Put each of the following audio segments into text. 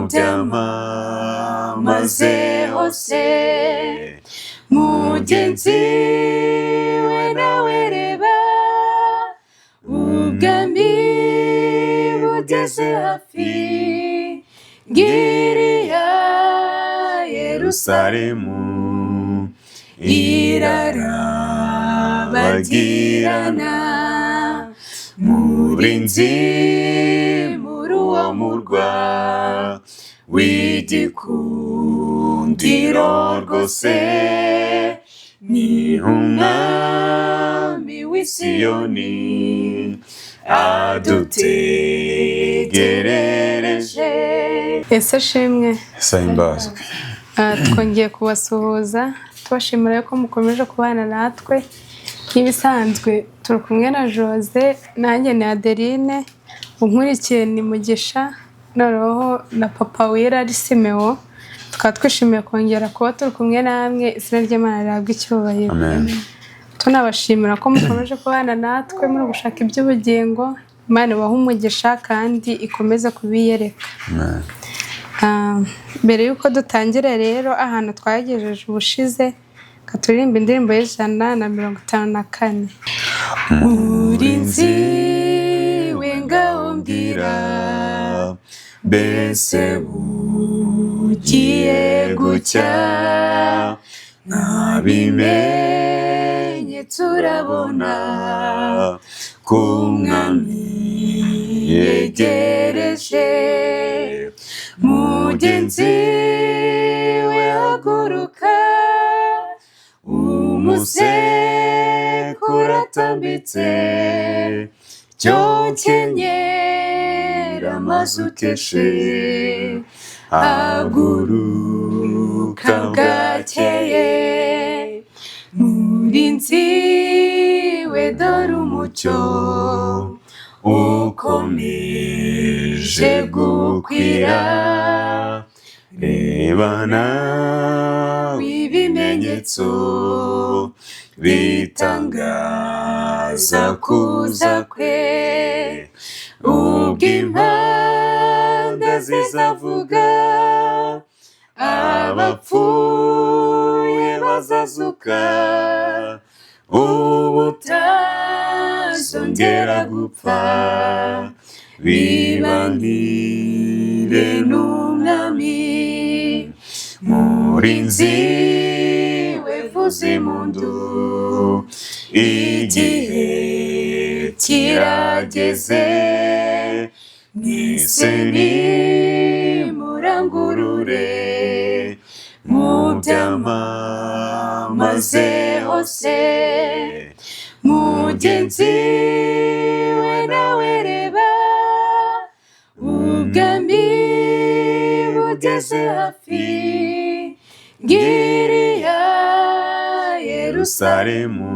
byamamaze hose mugenzi we nawe reba ubwami bugeze hafi ngiriya Yerusalemu irarabagirana murinzi muri uwo murwa w'igikundiro rwose ni umwami w'i Siyoni adutegerereje. Ese shimwe sahimbazwe. Twongeye kubasuhuza tubashimira ko mukomeje kubana natwe nk'ibisanzwe. Turi kumwe na Jose, nanjye ni Adeline, unkurikiye ni Mugisha, noneho na papa wera ari Simeo. Tukaba twishimiye kongera kuba turi kumwe namwe, izina ry'Imana rihabwe icyubahiro. Amen. Tunabashimira ko mukomeje kubana natwe muri gushaka iby'ubugingo. Imana ibahe umugisha kandi ikomeze kubiyereka. Amen. Mbere yuko dutangira rero ahantu twagejeje ubushize, katuririmba indirimbo y'154. Murinzi wengaho mbwira mbese bugiye gucya nabimenye turabona ko umwami yegereje mugenzi we haguruka umuseke uratambitse cyo kenyera maze ukeshe haguruka bwakeye murinzi we dore umucyo ukomeje gukwira rebana w'ibimenyetso bitangaza kuza kwe ubwo impanda zizavuga abapfuye bazazuka ubutazongera gupfa bibanire n'umwami murinzi we vuza impundu igihe kirageze mwese nimurangurure mu byamamaze hose mugenzi we nawe reba ubwami bugeze hafi ngiriya Yerusalemu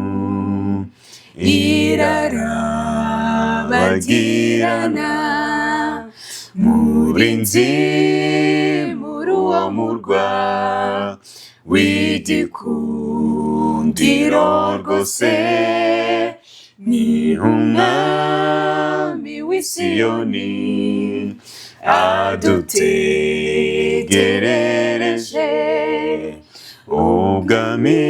irarabagirana murinzi muri uwo murwa w'igikundiro rwose ni umwami w'i Siyoni adutegerereje ubwami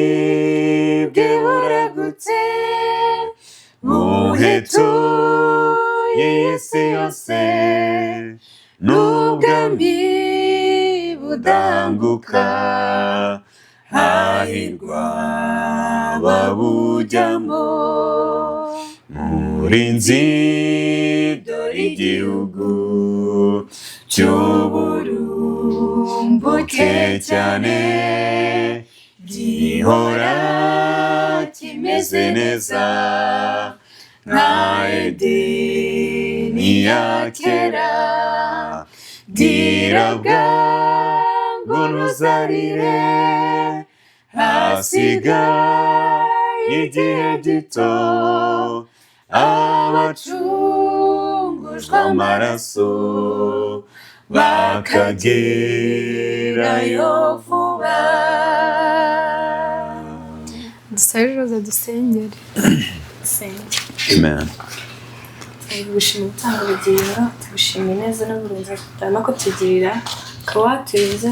bwe buragutse buhetuye isi yose n'ubwami budanguka hahirwa babujyamo murinzi dore igihugu cy'uburumbuke cyane gihora kimeze neza nka Edeni ya kera bwirabwa ngo ntuzarire hasigaye igihe gito abacungujwe amaraso bakagerayo vuba. Dusabe Jose dusengere. Amen. gushima utanga ubugingo, tugushima neza n'uburinzi butama kutugirira, ukaba waturinze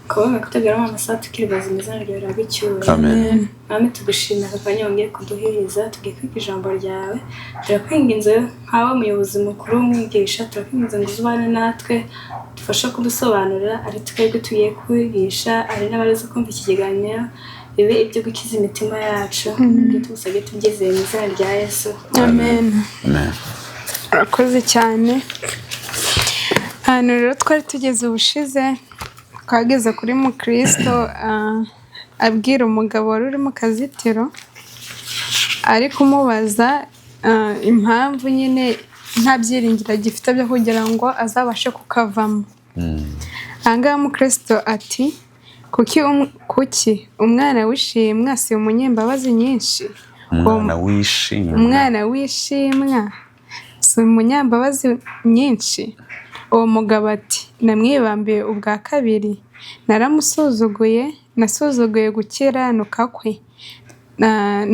ukabona kutugaramo amasaha tukiri bazima, izina ryawe rihabwe icyubahiro. Amen. Mwami tugushimira aka kanya wongeye kuduhiriza, tugiye kwiga ijambo ryawe, turakwinginze nk'aho umuyobozi mukuru w'umwigisha, turakwinginze ngo uzubane natwe, dufashe kudusobanurira, ari twebwe tugiye kwigisha, ari n'abarezi kumva iki kiganiro, bibe ibyo gukiza imitima yacu, ibyo tugusabye tubyizeye mu izina rya Yesu. Amen. Amen. Urakoze cyane. Hano rero twari tugeze ubushize, twageze kuri Mukristo abwira umugabo wari uri mu kazitiro, ari kumubaza impamvu nyine nta byiringiro agifite byo kugira ngo azabashe kukavamo. Ahangaha Mukristo ati kuki umwana wishimwa si umunyembabazi nyinshi? Umwana wishimwa si umunyambabazi nyinshi? Uwo mugabo ati namwibambiye ubwa kabiri, naramusuzuguye, nasuzuguye gukiranuka kwe,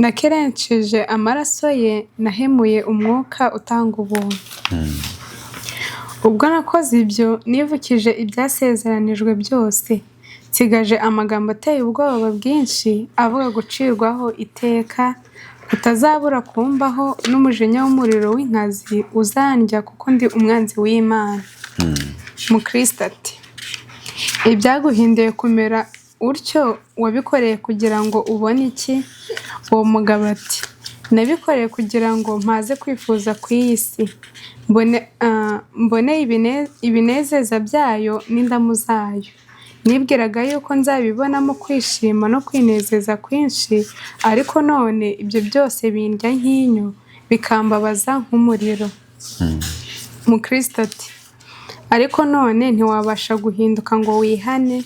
nakerenceje amaraso ye, nahemuye umwuka utanga ubuntu. Ubwo nakoze ibyo nivukije ibyasezeranijwe byose, nsigaje amagambo ateye ubwoba bwinshi avuga gucirwaho iteka, utazabura kumbaho n'umujinya w'umuriro w'inkazi uzandya kuko ndi umwanzi w'Imana. Mukristo ati ibyaguhinduye kumera utyo wabikoreye kugira ngo ubone iki? Uwo mugabo ati nabikoreye kugira ngo mpaze kwifuza kw'iyi si, mbone ibinezeza byayo n'indamu zayo. Nibwiraga yuko nzabibonamo kwishima no kwinezeza kwinshi, ariko none ibyo byose bindya nk'inyo, bikambabaza nk'umuriro. Mukristo ati ariko none ntiwabasha guhinduka ngo wihane?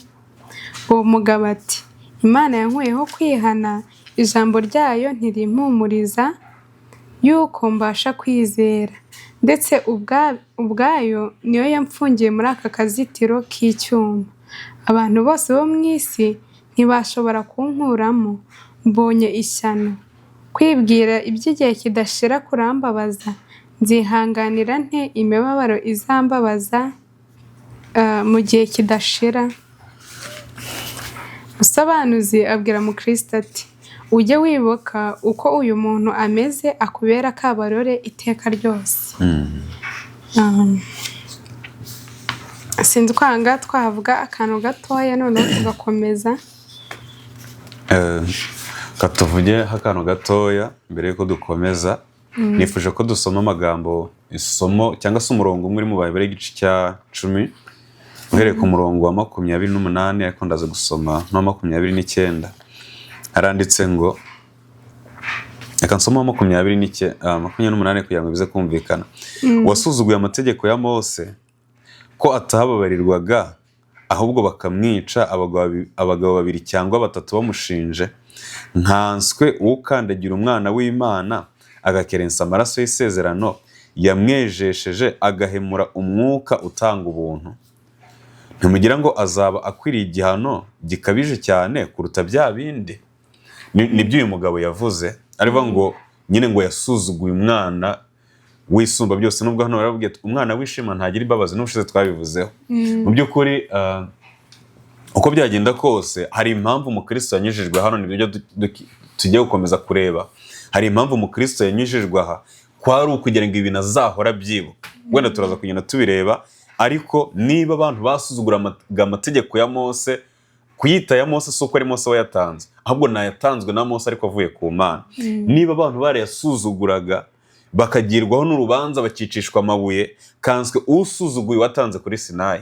Uwo mugabo ati Imana yankuyeho kwihana, ijambo ryayo ntirimpumuriza yuko mbasha kwizera, ndetse ubwayo niyo yamfungiye muri aka kazitiro k'icyuma. Abantu bose bo mu isi ntibashobora kunkuramo. Mbonye ishyano, kwibwira iby'igihe kidashira kurambabaza. Nzihanganira nte imibabaro izambabaza mu gihe kidashira? Musobanuzi abwira Mukristo ati ujye wibuka uko uyu muntu ameze, akubera akabarore iteka ryose. Sinzi kwanga twavuga akantu gatoya noneho tugakomeza. Katuvuge akantu gatoya mbere yuko dukomeza. Nifuje ko dusoma amagambo, isomo cyangwa se umurongo umwe uri mu Bible igice cya 10, uhereye ku murongo wa 28, ariko ndaza gusoma no 29. Haranditse ngo reka nsoma 28 kugira ngo bize kumvikana. Wasuzuguye amategeko ya Mose ko atababarirwaga, ahubwo bakamwica abagabo 2 cyangwa 3 bamushinje, nkanswe ukandagira umwana w'Imana agakerensa amaraso y'isezerano yamwejesheje, agahemura umwuka utanga ubuntu. Ntimugira ngo azaba akwiriye igihano gikabije cyane kuruta bya bindi? Nibyo uyu mugabo yavuze, arivuga ngo nyine ngo yasuzuguye umwana wisumba byose, nubwo hano baravuga ati umwana wishima ntagira imbabazi, n'ubushize twabivuzeho. Mu by'ukuri uko byagenda kose hari impamvu Mukristo yanyujijwe hano, nibyo tugiye gukomeza kureba. Hari impamvu Mukristo yanyujijwe aha, kwari ukugira ngo ibintu azahora byibuka. Wenda turaza kugenda tubireba, ariko niba abantu basuzugura amategeko ya Mose, kuyita ya Mose si uko ari Mose wayatanze, ahubwo nayatanzwe na Mose ariko avuye ku Mana. Niba abantu barayasuzuguraga bakagirwaho n'urubanza bakicishwa amabuye, kanswe usuzuguye watanze kuri Sinayi,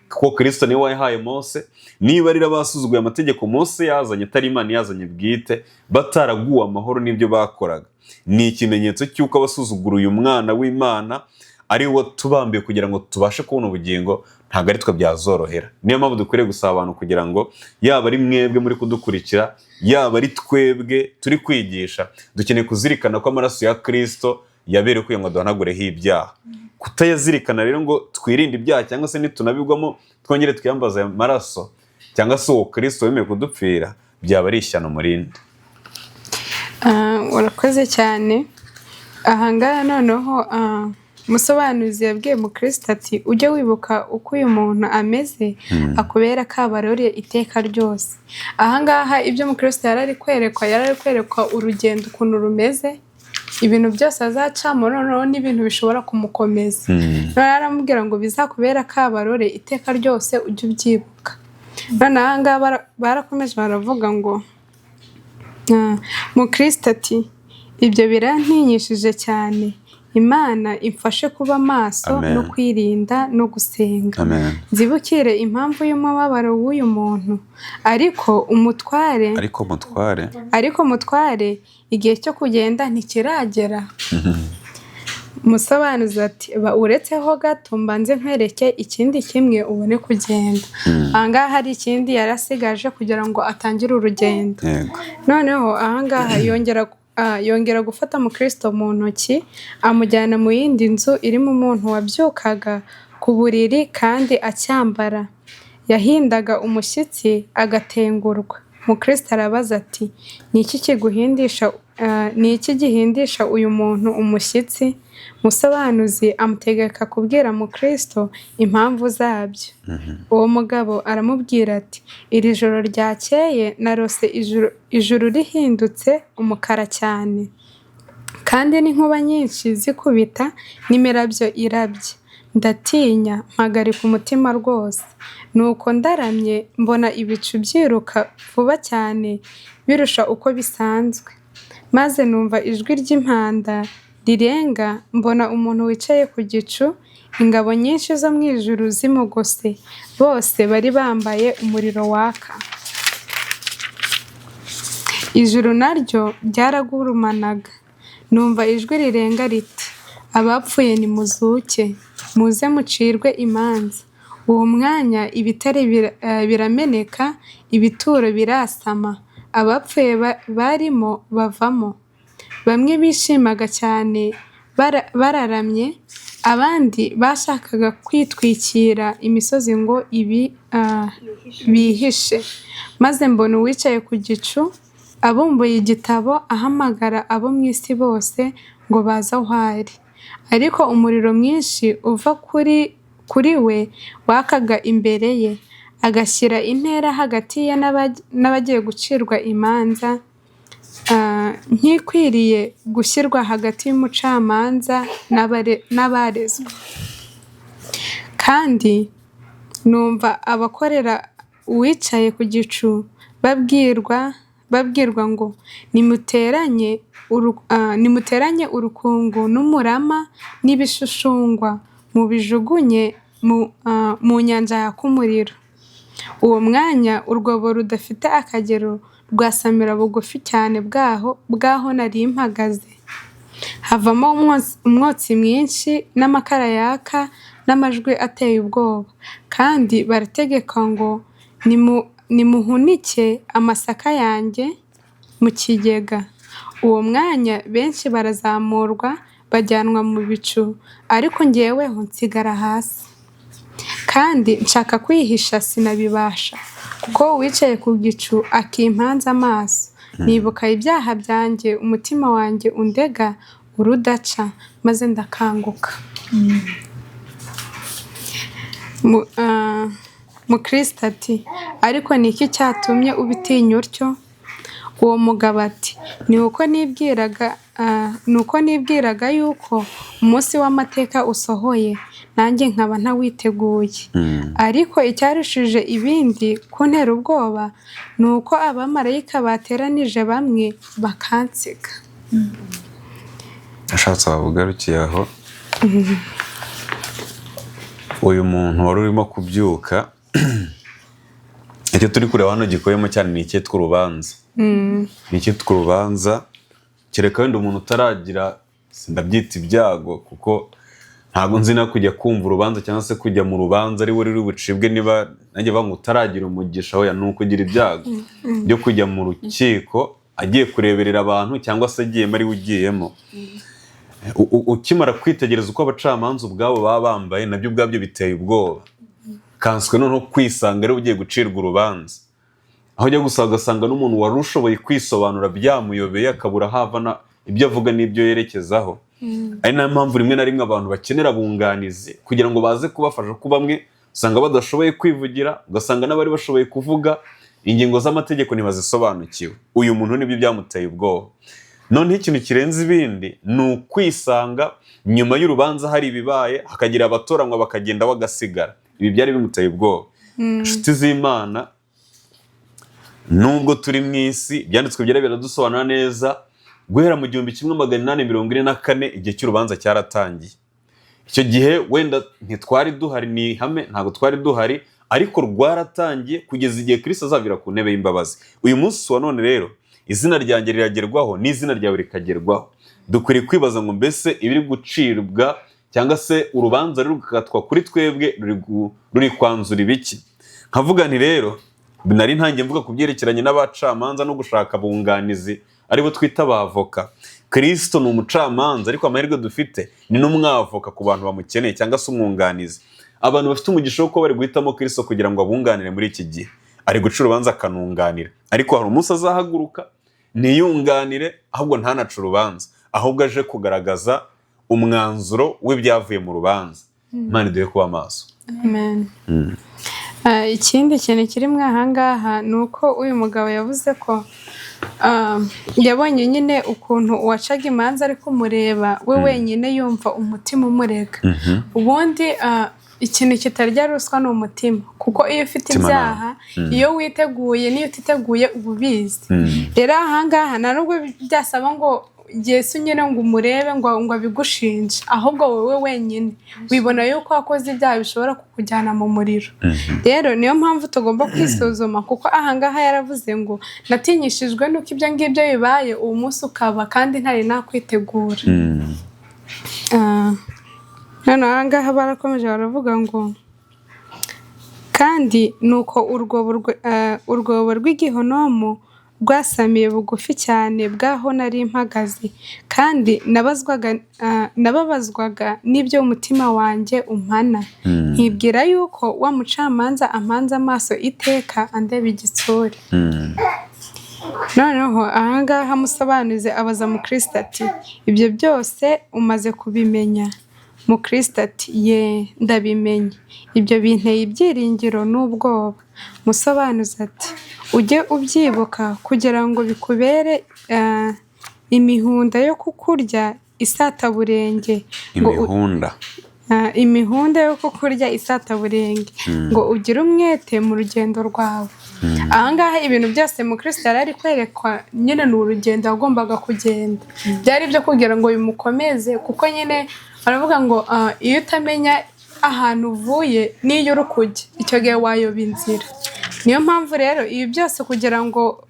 kuko Kristo niwe wayahaye Mose. Niba rero basuzuguye amategeko Mose yazanye, atari Imana yazanye bwite, bataraguwe amahoro n'ibyo bakoraga, ni ikimenyetso cy'uko abasuzugura uyu mwana w'Imana ari wo tubambiye kugira ngo tubashe kubona ubugingo, ntabwo ari twe byazorohera. Niyo mpamvu dukwiriye gusaba abantu kugira ngo yaba ari mwebwe muri kudukurikira, yaba ari twebwe turi kwigisha, dukeneye kuzirikana ko amaraso ya Kristo yabereye kugira ngo duhanagureho ibyaha. Kutayazirikana rero ngo twirinde ibyaha, cyangwa se nitunabigwamo twongere twiyambaze aya maraso, cyangwa se uwo Kristo wemeye kudupfira, byaba ari ishyano murindi. Urakoze cyane. Ahangaha noneho umusobanuzi yabwiye mukristo ati ujye wibuka uko uyu muntu ameze akubera akabarore iteka ryose. Ahangaha ibyo mukristo yari ari kwerekwa urugendo ukuntu rumeze, ibintu byose azacamo, noneho n'ibintu bishobora kumukomeza. Noneho aramubwira ngo bizakubera akabarore iteka ryose ujye ubyibuka. Noneho ahangaha barakomeje baravuga ngo mukristo ati ibyo birantinyishije cyane, Imana imfashe kuba maso no kwirinda no gusenga. Nzibukire impamvu y'umubabaro w'uyu muntu, ariko mutware igihe cyo kugenda ntikiragera. Umusobanuzi ati uretseho gato mbanze nkwereke ikindi kimwe ubone kugenda. Ahangaha hari ikindi yarasigaje kugira ngo atangire urugendo. Noneho ahangaha yongera gufata mukristo mu ntoki amujyana mu yindi nzu irimo umuntu wabyukaga ku buriri kandi acyambara, yahindaga umushyitsi agatengurwa. Mukristo arabaza ati ni iki gihindisha uyu muntu umushyitsi? Umusobanuzi amutegeka kubwira mukristo impamvu zabyo. Uwo mugabo aramubwira ati iri joro ryakeye narose ijuru rihindutse umukara cyane, kandi n'inkuba nyinshi zikubita n'imirabyo irabye. Ndatinya mpagarika umutima rwose, nuko ndaramye mbona ibicu byiruka vuba cyane birusha uko bisanzwe, maze numva ijwi ry'impanda rirenga, mbona umuntu wicaye ku gicu, ingabo nyinshi zo mu ijuru zimugose, bose bari bambaye umuriro waka. Ijuru naryo ryaragurumanaga, numva ijwi rirenga riti abapfuye nimuzuke, muze mucirwe imanza. Uwo mwanya ibitare birameneka, ibituro birasama, abapfuye barimo bavamo. Bamwe bishimaga cyane bararamye, abandi bashakaga kwitwikira imisozi ngo bihishe. Maze mbona uwicaye ku gicu abumbuye igitabo ahamagara abo mu isi bose ngo baze aho ari. Ariko umuriro mwinshi uva kuri we wakaga imbere ye, agashyira intera hagati ye n'abagiye gucirwa imanza, ntikwiriye gushyirwa hagati y'umucamanza n'abarezwe. Kandi numva abakorera uwicaye ku gicu babwirwa ngo nimuteranye urukungu n'umurama n'ibishushungwa mubijugunye mu nyanja yaka umuriro. Uwo mwanya urwobo rudafite akagero rwasamira bugufi cyane bwaho nari mpagaze, havamo umwotsi mwinshi n'amakara yaka n'amajwi ateye ubwoba, kandi barategeka ngo nimuhunike amasaka yanjye mu kigega. Uwo mwanya benshi barazamurwa bajyanwa mu bicu, ariko njyeweho nsigara hasi, kandi nshaka kwihisha sinabibasha, kuko uwicaye ku gicu akimpanze amaso. Nibuka ibyaha byanjye, umutima wanjye undega urudaca, maze ndakanguka. Mukristo ati ariko ni iki cyatumye ubitinya utyo? Uwo mugabo ati ni uko nibwiraga yuko umunsi w'amateka usohoye, nanjye nkaba ntawiteguye. Ariko icyarushije ibindi kuntera ubwoba ni uko abamarayika bateranije bamwe bakansiga. Ashatse wabugarukiye aho. Uyu muntu wari urimo kubyuka, icyo turi kureba hano gikuyemo cyane ni icyitwa urubanza. Ni icyitwa urubanza, kereka wenda umuntu utaragira, sindabyita ibyago, kuko ntabwo nzi no kujya kumva urubanza cyangwa se kujya mu rubanza ari we ruri bucibwe. Niba nanjye banga utaragira umugisha, we ni ukugira ibyago byo kujya mu rukiko agiye kureberera abantu, cyangwa se agiyemo ari we ugiyemo. Ukimara kwitegereza uko abacamanza ubwabo baba bambaye, nabyo ubwabyo biteye ubwoba. Kanswe noneho kwisanga ari ugiye gucirwa urubanza, aho ujya gusa ugasanga n'umuntu wari ushoboye kwisobanura byamuyobeye, akabura havana ibyo avuga n'ibyo yerekezaho. ari nayo mpamvu rimwe na rimwe abantu bakenera abunganizi kugira ngo baze kubafasha, ko bamwe usanga badashoboye kwivugira, ugasanga n'abari bashoboye kuvuga ingingo z'amategeko ntibazisobanukiwe. Uyu muntu nibyo byamuteye ubwoba. Noneho ikintu kirenze ibindi ni ukwisanga nyuma y'urubanza hari ibibaye, hakagira abatoranywa bakagenda bagasigara. Ibi byari bimuteye ubwoba. Inshuti z'Imana, nubwo turi mu isi, ibyanditswe byera biradusobanura neza, guhera mu 1844 igihe cy'urubanza cyaratangiye. Icyo gihe wenda ntitwari duhari, ni ihame, ntabwo twari duhari, ariko rwaratangiye kugeza igihe Kristo azavira ku ntebe y'imbabazi. Uyu munsi wa none rero izina ryanjye riragerwaho n'izina ryawe rikagerwaho. Dukwiriye kwibaza ngo mbese ibiri gucibwa cyangwa se urubanza ruri gukatwa kuri twebwe ruri kwanzura ibiki? Nkavuga nti rero nari ntangiye mvuga ku byerekeranye n'abacamanza no gushaka abunganizi aribo twita abavoka. Kristo ni umucamanza, ariko amahirwe dufite ni n'umwavoka ku bantu bamukeneye cyangwa se umwunganizi. Abantu bafite umugisha wo kuba bari guhitamo Kristo kugira ngo abunganire muri iki gihe. Ari guca urubanza akanunganira, ariko hari umunsi azahaguruka ntiyunganire, ahubwo ntanaca urubanza, ahubwo aje kugaragaza umwanzuro w'ibyavuye mu rubanza. Imana iduhe kuba maso. Amen. Ikindi kintu kiri mwa ahangaha ni uko uyu mugabo yavuze ko yabonye nyine ukuntu uwacaga imanza ari kumureba we wenyine yumva umutima umurega. Ubundi ikintu kitarya ruswa ni umutima, kuko iyo ufite ibyaha, iyo witeguye n'iyo utiteguye uba ubizi. Rero ahangaha nta nubwo byasaba ngo Yesu nyine ngo umurebe ngo abigushinje, ahubwo wowe wenyine wibona yuko wakoze ibyaha bishobora kukujyana mu muriro. Rero niyo mpamvu tugomba kwisuzuma, kuko ahangaha yaravuze ngo natinyishijwe nuko ibyo ngibyo bibaye uwo munsi ukaba, kandi ntari nakwitegura. Noneho ahangaha barakomeje baravuga ngo kandi nuko urwobo rw'igihonomo rwasamiye bugufi cyane bwaho nari mpagaze, kandi nababazwaga n'ibyo umutima wanjye umpana, nkibwira yuko wa mucamanza ampanze amaso iteka andeba igitsure. Noneho ahangaha musobanuze abaza Mukristo ati ibyo byose umaze kubimenya? Mukristo ati ye ndabimenye, ibyo binteye ibyiringiro n'ubwoba. Musobanuze ati ujye ubyibuka kugira ngo bikubere imihunda yo kukurya isataburenge. Imihunda yo kukurya isataburenge, ngo ugire umwete mu rugendo rwawe. Ahangaha ibintu byose Mukristo yari ari kwerekwa nyine ni urugendo yagombaga kugenda. Byari byo kugira ngo bimukomeze, kuko nyine baravuga ngo iyo utamenya ahantu uvuye n'iyo uri kujya, icyo gihe wayoba inzira. Niyo mpamvu rero ibi byose kugira ngo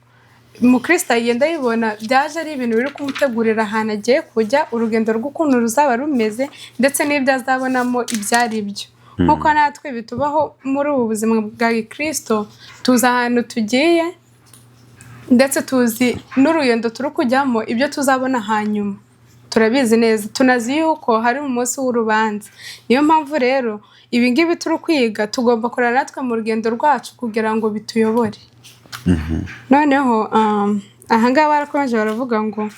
Mukristo agenda yibona, byaje ari ibintu biri kumutegurira ahantu agiye kujya, urugendo rw'ukuntu ruzaba rumeze, ndetse n'ibyo azabonamo ibyari byo. Nk'uko natwe bitubaho muri ubu buzima bwa Kristo, tuzi ahantu tugiye ndetse tuzi n'urugendo turi kujyamo, ibyo tuzabona hanyuma turabizi neza, tunazi yuko hari umunsi w'urubanza. Niyo mpamvu rero ibi ngibi turi kwiga tugomba kurera natwe mu rugendo rwacu kugira ngo bituyobore. Noneho ahangaha barakomeje baravuga ngo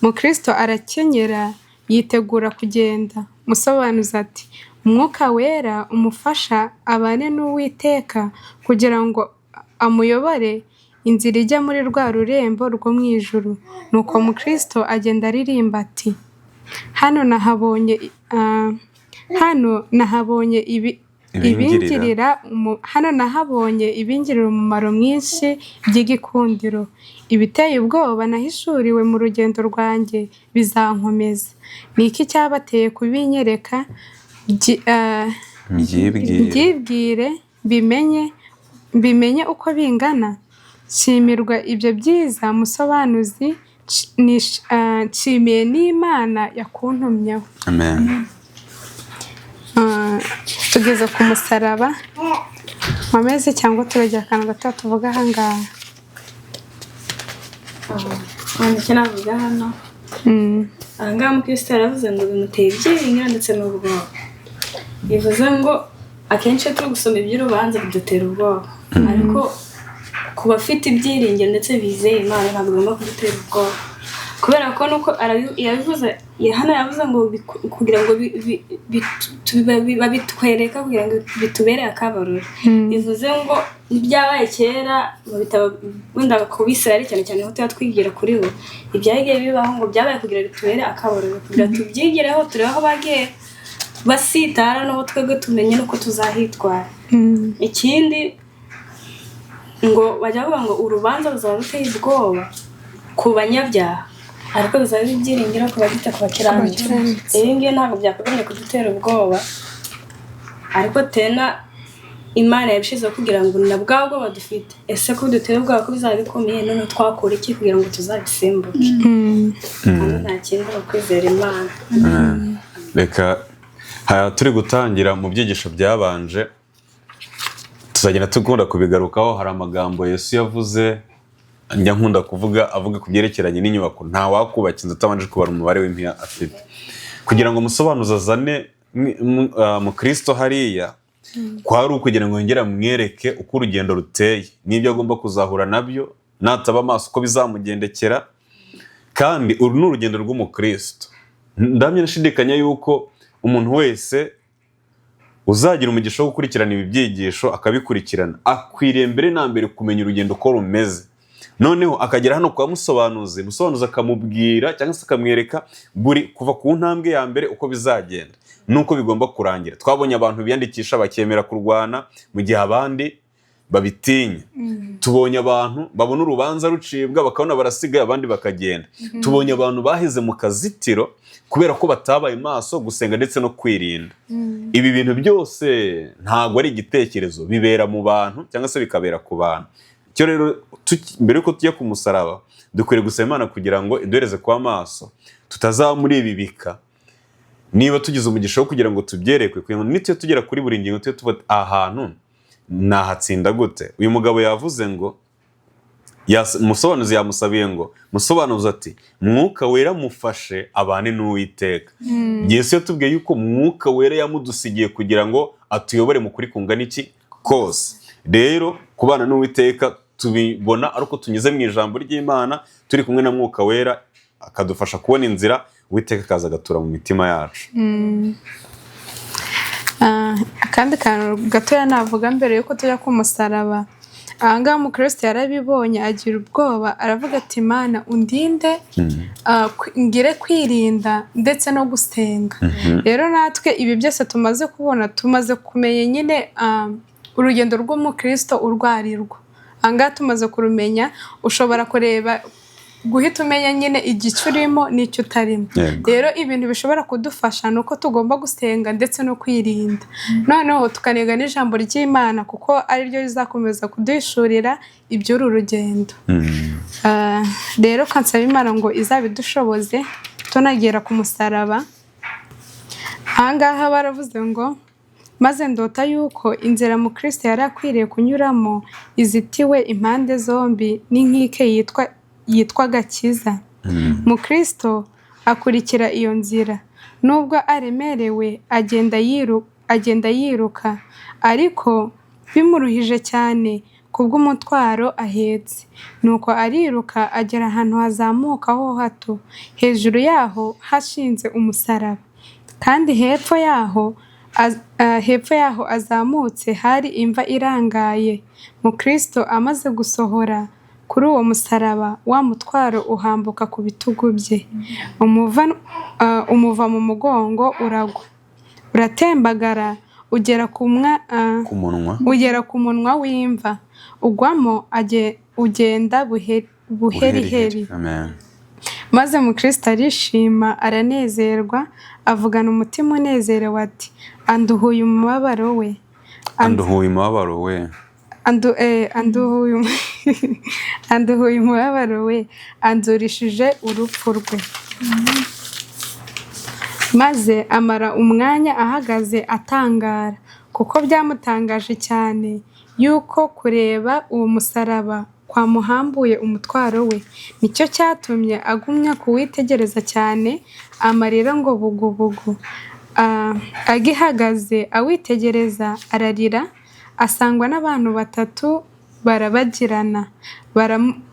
Mukristo arakenyera yitegura kugenda. Musobanuza ati umwuka wera umufasha abane n'Uwiteka kugira ngo amuyobore inzira ijya muri rwa rurembo rwo mu ijuru. Nuko Mukristo agenda aririmba ati hano nahabonye ibingirira umumaro mwinshi by'igikundiro. Ibiteye ubwoba nahishuriwe mu rugendo rwanjye bizankomeza. Ni iki cyabateye kubinyereka? Byibwire bimenye uko bingana. Shimirwa ibyo byiza musobanuzi, nshimiye n'Imana yakuntumyeho. Amen. Tugeze ku musaraba wameze, cyangwa turagira akantu gato tuvuga ahangaha? Icyo navuga hano, ahangaha Mukristo yaravuze ngo bimuteye ibyiringiro ndetse n'ubwoba. Bivuze ngo akenshi iyo turi gusoma iby'urubanza bidutera ubwoba, ariko ku bafite ibyiringiro ndetse bizeye Imana ntabwo bigomba kudutera ubwoba. kubera ko nuko yabivuze hano yavuze ngo kugira ngo babitwereka kugira ngo bitubere akabarore bivuze ngo ibyabaye kera mu bitabo wenda ku Bisirayeli cyane cyane aho tuyatwigira kuri bo ibyagiye bibaho ngo byabaye kugira bitubere akabarore kugira tubyigireho turebe aho bagiye basitara n'ubu twebwe tumenye nuko tuzahitwara. Ikindi ngo bajya bavuga ngo urubanza ruzaba ruteye ubwoba ku banyabyaha ariko bizaba ibyiringiro ku bagita ku bakiranutsi. Rero ngiyo ntabwo byakagombye kudutera ubwoba ariko tena Imana yabishizeho kugira ngo na bwa bwoba dufite ese ko dutera ubwoba ko bizaba bikomeye none twakora iki kugira ngo tuzabisimbuke. Nta kindi no kwizera Imana. Reka turi gutangira mu byigisho byabanje tuzagenda tugunda kubigarukaho. Hari amagambo Yesu yavuze njya nkunda avuga ku byerekeranye n'inyubako. Nta wakubaka inzu utabanje kubara umubare w'impiya afite kugira ngo umusobanuzi azane mu Kristo hariya kwari ukugira ngo yongere amwereke uko urugendo ruteye n'ibyo agomba kuzahura nabyo nataba amaso uko bizamugendekera. Kandi uru ni urugendo rw'umukristo. Ndamye nashidikanya yuko umuntu wese uzagira umugisha wo gukurikirana ibi byigisho akabikurikirana akwiriye mbere na mbere kumenya urugendo uko rumeze, noneho akagera hano kwa musobanuzi akamubwira cyangwa se akamwereka buri kuva ku ntambwe ya mbere uko bizagenda nuko bigomba kurangira. Twabonye abantu biyandikisha bakemera kurwana mu gihe abandi babitinya. Tubonye abantu babona urubanza rucibwa bakabona barasigaye abandi bakagenda. Tubonye abantu bahize mu kazitiro kubera ko batabaye maso gusenga ndetse no kwirinda. Ibi bintu byose ntabwo ari igitekerezo, bibera mu bantu cyangwa se bikabera ku bantu. Cyo rero mbere yuko tujya ku musaraba dukwiriye gusaba Imana kugira ngo iduhereze kwa maso tutazaba muri ibi bika. Niba tugize umugisha wo kugira ngo tubyerekwe kugira ngo nityo tugera kuri buri ngingo tujye tuvuga ahantu nahatsinda gute. Uyu mugabo yavuze ngo umusobanuzi yamusabiye ngo musobanuzi ati Mwuka Wera mufashe abane n'Uwiteka. Yesu yatubwiye yuko Mwuka Wera yamudusigiye kugira ngo atuyobore mu kuri kungana iki kose. Rero kubana n'Uwiteka tubibona ariko tunyuze mu ijambo ry'Imana turi kumwe na Mwuka Wera akadufasha kubona inzira Uwiteka akaza agatura mu mitima yacu. Akandi kantu gatoya navuga mbere yuko tujya ku musaraba. Ahangaha umukristo yarabibonye agira ubwoba aravuga ati Mana undinde ngire kwirinda ndetse no gusenga. Rero natwe ibi byose tumaze kubona tumaze kumenya nyine urugendo rw'umukristo urwarirwa. Ahangaha tumaze kurumenya ushobora kureba guhita umenya nyine igice urimo n'icyo utarimo. Rero ibintu bishobora kudufasha nuko tugomba gusenga ndetse no kwirinda. Noneho tukaniga n'ijambo ry'Imana kuko ari ryo rizakomeza kuduhishurira iby'uru rugendo. Rero kansaba Imana ngo izabidushoboze tunagera ku musaraba. Ahangaha baravuze ngo maze ndota yuko inzira mu Kristo yari akwiriye kunyuramo izitiwe impande zombi n'inkike yitwa agakiza. Mu Kristo akurikira iyo nzira nubwo aremerewe agenda yiruka ariko bimuruhije cyane kubw'umutwaro ahetse. Nuko ariruka agera ahantu hazamuka ho hato hejuru yaho hashinze umusaraba, kandi hepfo yaho azamutse hari imva irangaye. Mu Kristo amaze gusohora kuri uwo musaraba wa mutwaro uhambuka ku bitugu bye, umuva mu mugongo uragwa uratembagara ugera ku munwa w'imva, ugwamo ugenda buheriheri. Maze mu Kristo arishima aranezerwa avugana umutima unezerewe ati anduhuye umubabaro we. Anduhuye umubabaro we, anzurishije urupfu rwe. Maze amara umwanya ahagaze atangara kuko byamutangaje cyane yuko kureba uwo musaraba kwamuhambuye umutwaro we. Nicyo cyatumye agumya kuwitegereza cyane amarira ngo bugubugu. Agihagaze awitegereza ararira, asangwa n'abantu batatu barabagirana,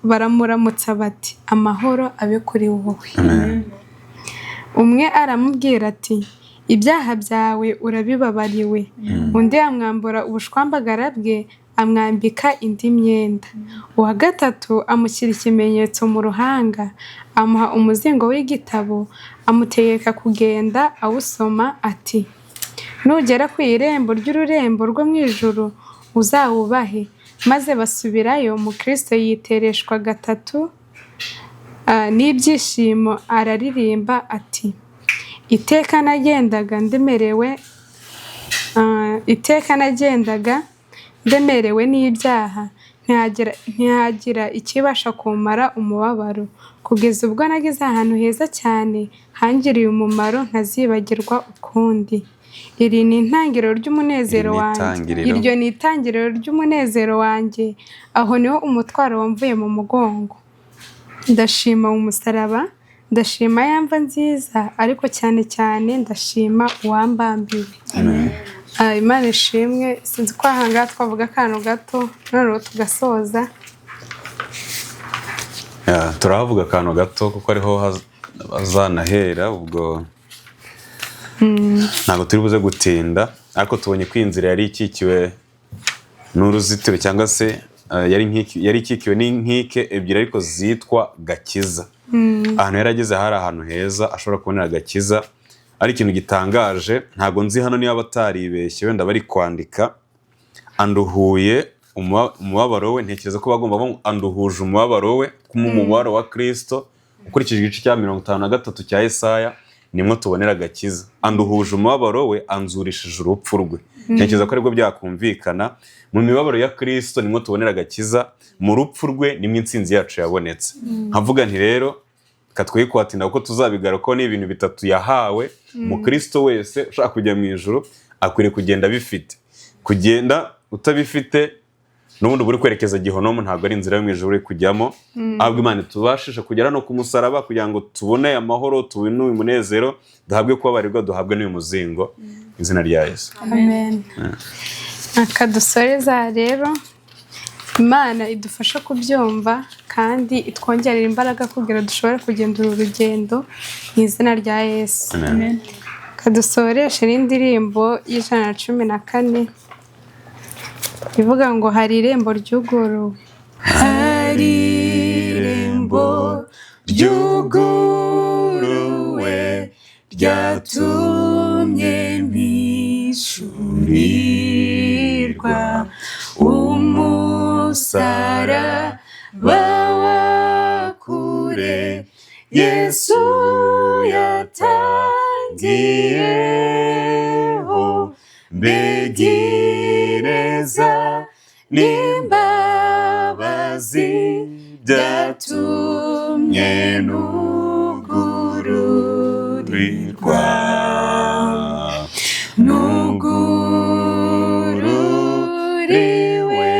baramuramutsa bati amahoro abe kuri wowe. Umwe aramubwira ati ibyaha byawe urabibabariwe. Undi amwambura ubushwambagara bwe, amwambika indi myenda. Uwa gatatu amushyira ikimenyetso mu ruhanga, amuha umuzingo w'igitabo, amutegeka kugenda awusoma ati nugera ku irembo ry'ururembo rwo mu ijuru uzawubahe. Maze basubirayo, Mukristo yitereshwa gatatu n'ibyishimo araririmba ati iteka nagendaga ndemerewe n'ibyaha, ntihagira ikibasha kumara umubabaro, kugeza ubwo nageze ahantu heza cyane hangiriye umumaro ntazibagirwa ukundi. Iri ni itangiriro ry'umunezero wanjye. Iryo ni itangiriro ry'umunezero wanjye, aho niho umutwaro wamvuye mu mugongo. Ndashima umusaraba, ndashima ya mva nziza, ariko cyane cyane ndashima uwambambiwe. Imana ishimwe. Sinzi ko aha ngaha twavuga akantu gato noneho tugasoza. turahavuga akantu gato kuko ariho hazanahera, ubwo ntabwo turi buze gutinda, ariko tubonye ko iyi nzira yari ikikiwe n'uruzitiro cyangwa se yari ikikiwe n'inkike ebyiri ariko zitwa gakiza. Ahantu yari ageze hari ahantu heza ashobora kubonera gakiza. Ari ikintu gitangaje, ntabwo nzi hano niba bataribeshye wenda bari kwandika anduhuye umubabaro we. Ntekereza ko bagomba kuvuga anduhuje umubabaro we nk'umubabaro wa Kristo. Ukurikije igice cya 53 cya Yesaya nimwo tubonera agakiza. Anduhuje umubabaro we, anzurishije urupfu rwe. Ntekereza ko aribwo byakumvikana. Mu mibabaro ya Kristo nimwo tubonera agakiza, mu rupfu rwe nimwe intsinzi yacu yabonetse. Nkavuga nti rero katwiye kwatinda kuko tuzabigarukaho. Ni ibintu bitatu yahawe mu Kristo wese ushaka kujya mu ijuru akwiriye kugenda bifite. Kugenda utabifite n'ubundi buri kwerekeza gihonomo, ntabwo ari inzira yo mu ijuru uri kujyamo. Ahubwo Imana tubashije kugera no ku musaraba kugira ngo tubone amahoro, tubone umunezero, duhabwe kubabarirwa, duhabwe n'uyu muzingo. Izina rya Yesu. Amen. Akadusoreza rero, Imana idufasha kubyumva kandi itwongerera imbaraga kugira dushobore kugenda uru rugendo mu izina rya Yesu. Amen. Kadusoreshe n'indirimbo y'114 ivuga ngo hari irembo ryuguruwe. Hari irembo ryuguruwe ryatumye mpishurirwa umusaraba wa kure Yesu yatangiyeho. Mbegireza n'imbabazi byatumye nugururirwa. Nugururiwe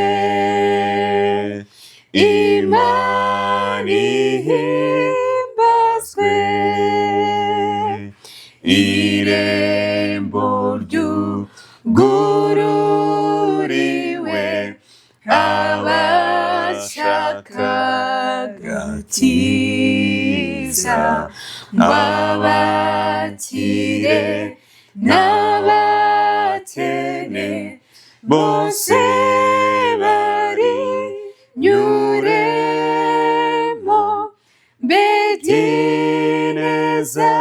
Imana ihimbazwe. Irembo ryugururiwe abashaka gakiza, abakire n'abakene bose barinyuremo. Mbegireza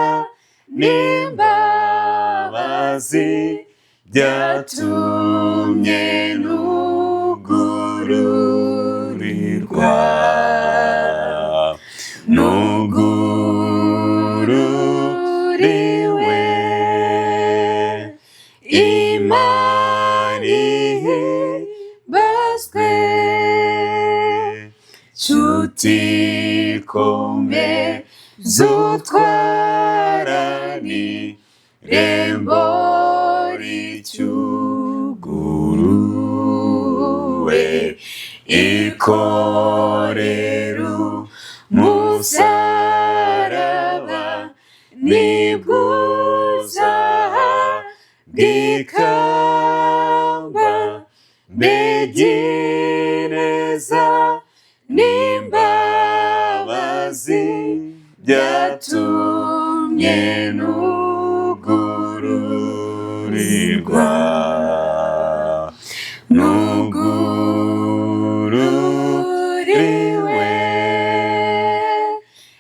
n'imbabazi byatumye nugururirwa. Nugururiwe Imana ihimbazwe. Nshuti komeza utwarane irembo ricyuguruwe. Ikorera umusaraba nibwo uzahabwa ikamba. Mbegire byatumye nugururirwa nugururiwe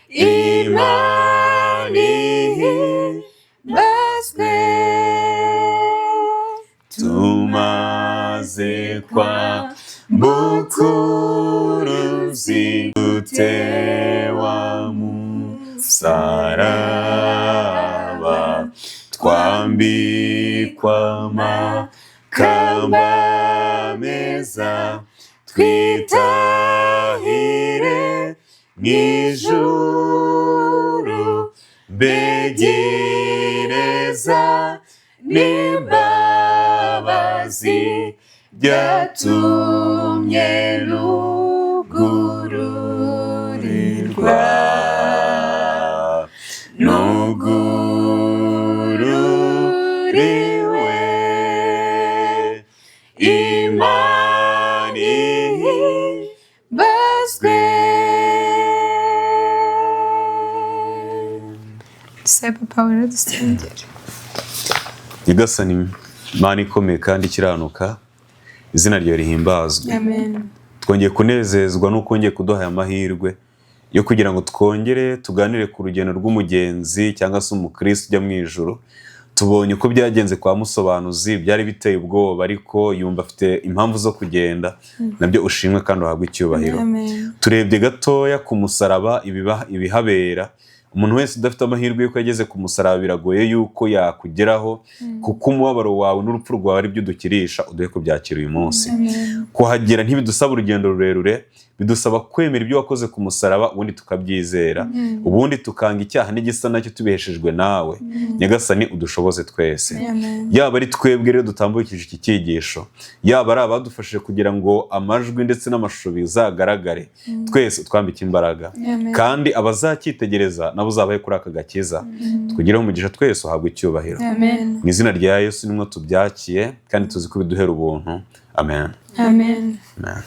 Imana ihimbazwe tumaze kwambuka uruzi dutewa musaraba twambikwa amakamba meza twitahire mw'ijuru begereza n'imbabazi byatumye nugururirwa nugururiwe Imana ihimbazwe. dusabe papa wera dusengere. Nyagasani Imana ikomeye kandi ikiranuka, izina ryawe rihimbazwe. Amen. Twongeye kunezezwa n'uko wongeye kuduha aya mahirwe yo kugira ngo twongere tuganire ku rugendo rw'umugenzi cyangwa se umukristo ujya mu ijuru. Tubonye uko byagenze kwa Musobanuzi, byari biteye ubwoba ariko yumva afite impamvu zo kugenda, nabyo ushimwe kandi uhabwe icyubahiro. Amen. Turebye gatoya ku musaraba ibihabera. Umuntu wese udafite amahirwe yuko yageze ku musaraba biragoye yuko yakugeraho, kuko umubabaro wawe n'urupfu rwawe ari byo udukirisha, uduhe kubyakira uyu munsi. Kuhagera ntibidusaba urugendo rurerure, bidusaba kwemera ibyo wakoze ku musaraba, ubundi tukabyizera, ubundi tukanga icyaha n'igisa nacyo tubiheshejwe nawe. Nyagasani udushoboze twese. Yaba ari twebwe rero dutambukije iki cyigisho, yaba ari abadufashije kugira ngo amajwi ndetse n'amashusho bizagaragare, twese twambike imbaraga, kandi abazacyitegereza nabo uzabahe kuri aka gakiza. Tukugireho umugisha twese, uhabwe icyubahiro. Mu izina rya Yesu nimwo tubyakiye kandi tuzi ko biduhera ubuntu. Amen. Amen. Amen.